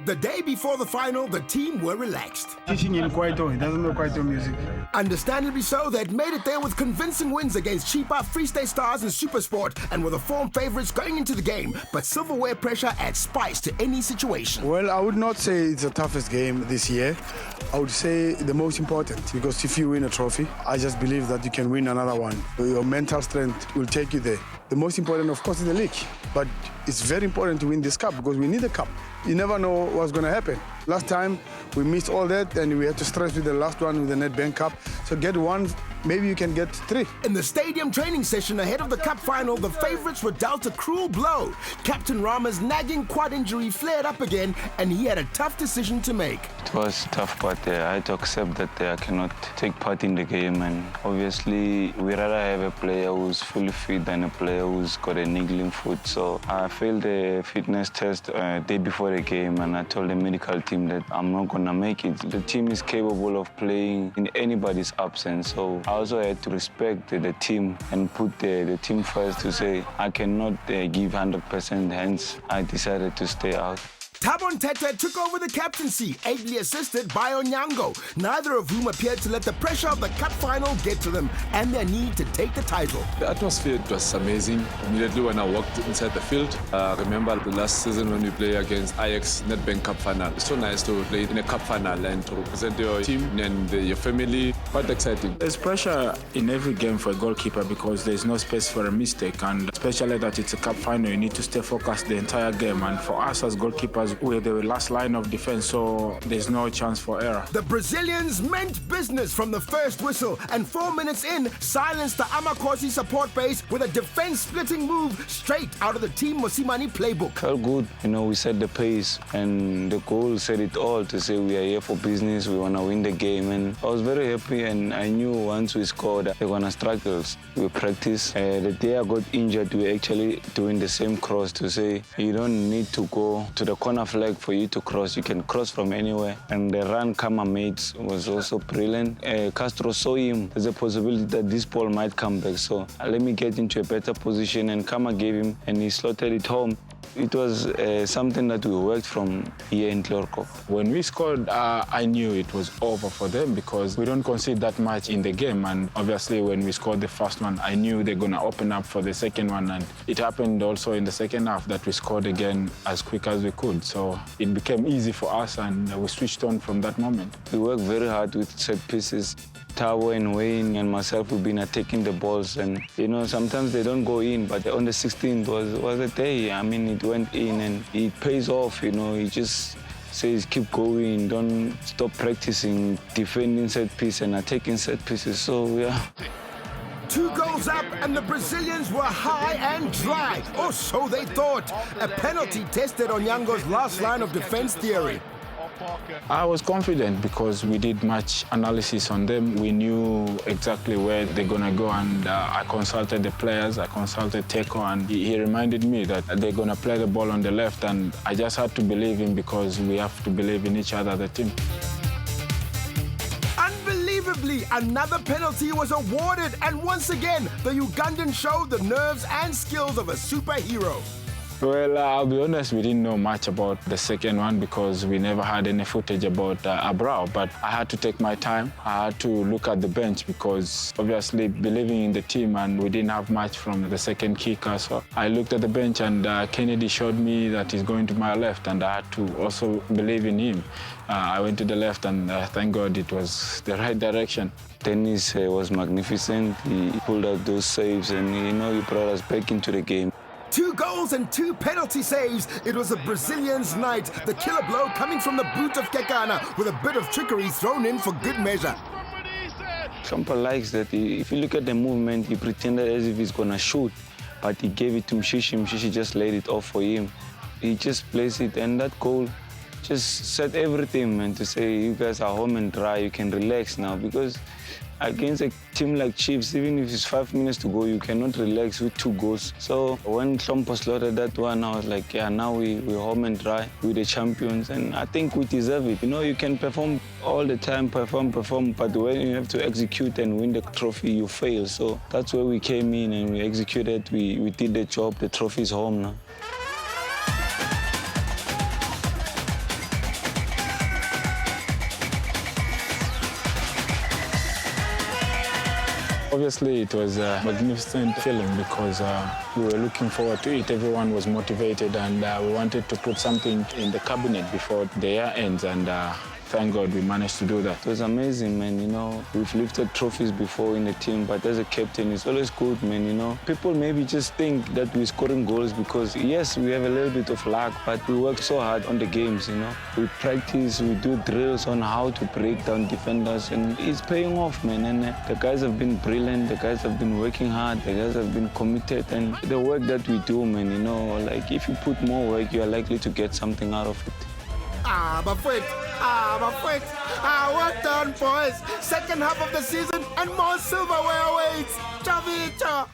The day before the final, the team were relaxed. Teaching in Kwaito, he doesn't know Kwaito music. Understandably so, they'd made it there with convincing wins against cheaper Free State Stars and Supersport and were the form favourites going into the game. But silverware pressure adds spice to any situation. Well, I would not say it's the toughest game this year. I would say the most important, because if you win a trophy, I just believe that you can win another one. Your mental strength will take you there. The most important, of course, is the league. But it's very important to win this cup because we need a cup. You never know what's going to happen. Last time, we missed all that and we had to stress with the last one with the Nedbank Cup. So get one, maybe you can get three. In the stadium training session ahead of the cup final, the favourites were dealt a cruel blow. Captain Rama's nagging quad injury flared up again and he had a tough decision to make. It was tough, but I had to accept that I cannot take part in the game. And obviously, we rather have a player who's fully fit than a player who's got a niggling foot. So I failed the fitness test day before the game, and I told the medical team that I'm not going to make it. The team is capable of playing in anybody's absence. So I also had to respect the team and put the team first to say I cannot give 100%, hence I decided to stay out. Tabon Tete took over the captaincy, ably assisted by Onyango, neither of whom appeared to let the pressure of the cup final get to them and their need to take the title. The atmosphere, it was amazing. Immediately when I walked inside the field, I remember the last season when we played against Ajax Nedbank Cup Final. It's so nice to play in a cup final and to represent your team and your family. Quite exciting. There's pressure in every game for a goalkeeper because there's no space for a mistake, and especially that it's a cup final, you need to stay focused the entire game. And for us as goalkeepers, we're the last line of defense, so there's no chance for error. The Brazilians meant business from the first whistle, and 4 minutes in, silenced the Amakosi support base with a defense-splitting move straight out of the Team Mosimane playbook. Felt good, we set the pace, and the goal said it all to say we are here for business, we want to win the game, and I was very happy, and I knew once we scored, they're going to struggle. We practiced. The day I got injured, we actually doing the same cross to say you don't need to go to the corner flag for you to cross. You can cross from anywhere. And the run Kama made was also brilliant. Castro saw him. There's a possibility that this ball might come back. So let me get into a better position. And Kama gave him, and he slotted it home. It was something that we worked from here in Telkom. When we scored, I knew it was over for them because we don't concede that much in the game. And obviously, when we scored the first one, I knew they're going to open up for the second one. And it happened also in the second half that we scored again as quick as we could. So it became easy for us, and we switched on from that moment. We worked very hard with set pieces. Tabo and Wayne and myself, we've been attacking the balls, and sometimes they don't go in, but on the 16th was a day. It went in and it pays off. He just says keep going, don't stop practicing defending set piece and attacking set pieces. So yeah. 2 goals up and the Brazilians were high and dry, or so they thought. A penalty tested Onyango's last line of defense theory. I was confident because we did much analysis on them. We knew exactly where they're going to go, and I consulted the players, I consulted Teko, and he reminded me that they're going to play the ball on the left, and I just had to believe him because we have to believe in each other, the team. Unbelievably, another penalty was awarded, and once again, the Ugandan showed the nerves and skills of a superhero. Well, I'll be honest, we didn't know much about the second one because we never had any footage about Abrao, but I had to take my time. I had to look at the bench because obviously believing in the team, and we didn't have much from the second kicker. So I looked at the bench, and Kennedy showed me that he's going to my left, and I had to also believe in him. I went to the left, and thank God it was the right direction. Dennis was magnificent. He pulled out those saves, and he brought us back into the game. 2 goals and 2 penalty saves. It was a Brazilian's night. The killer blow coming from the boot of Kekana with a bit of trickery thrown in for good measure. Sampa likes that. If you look at the movement, he pretended as if he's going to shoot, but he gave it to Mshishi. Mshishi just laid it off for him. He just placed it, and that goal just said everything, man, to say you guys are home and dry, you can relax now, because against a team like Chiefs, even if it's 5 minutes to go, you cannot relax with 2 goals. So when Hlompo slaughtered that one, I was like, yeah, now we're home and dry, we're the champions, and I think we deserve it. You can perform all the time, perform, but when you have to execute and win the trophy, you fail. So that's where we came in and we executed, we did the job, the trophy's home now. Obviously, it was a magnificent feeling because we were looking forward to it. Everyone was motivated and we wanted to put something in the cabinet before the year ends, and thank God we managed to do that. It was amazing, man, you know. We've lifted trophies before in the team, but as a captain, it's always good, man, you know. People maybe just think that we're scoring goals because, yes, we have a little bit of luck, but we work so hard on the games, you know. We practice, we do drills on how to break down defenders, and it's paying off, man. And the guys have been brilliant, the guys have been working hard, the guys have been committed, and the work that we do, man, you know, like if you put more work, you are likely to get something out of it. My friend. Well done, boys. Second half of the season and more silverware awaits. Chavita.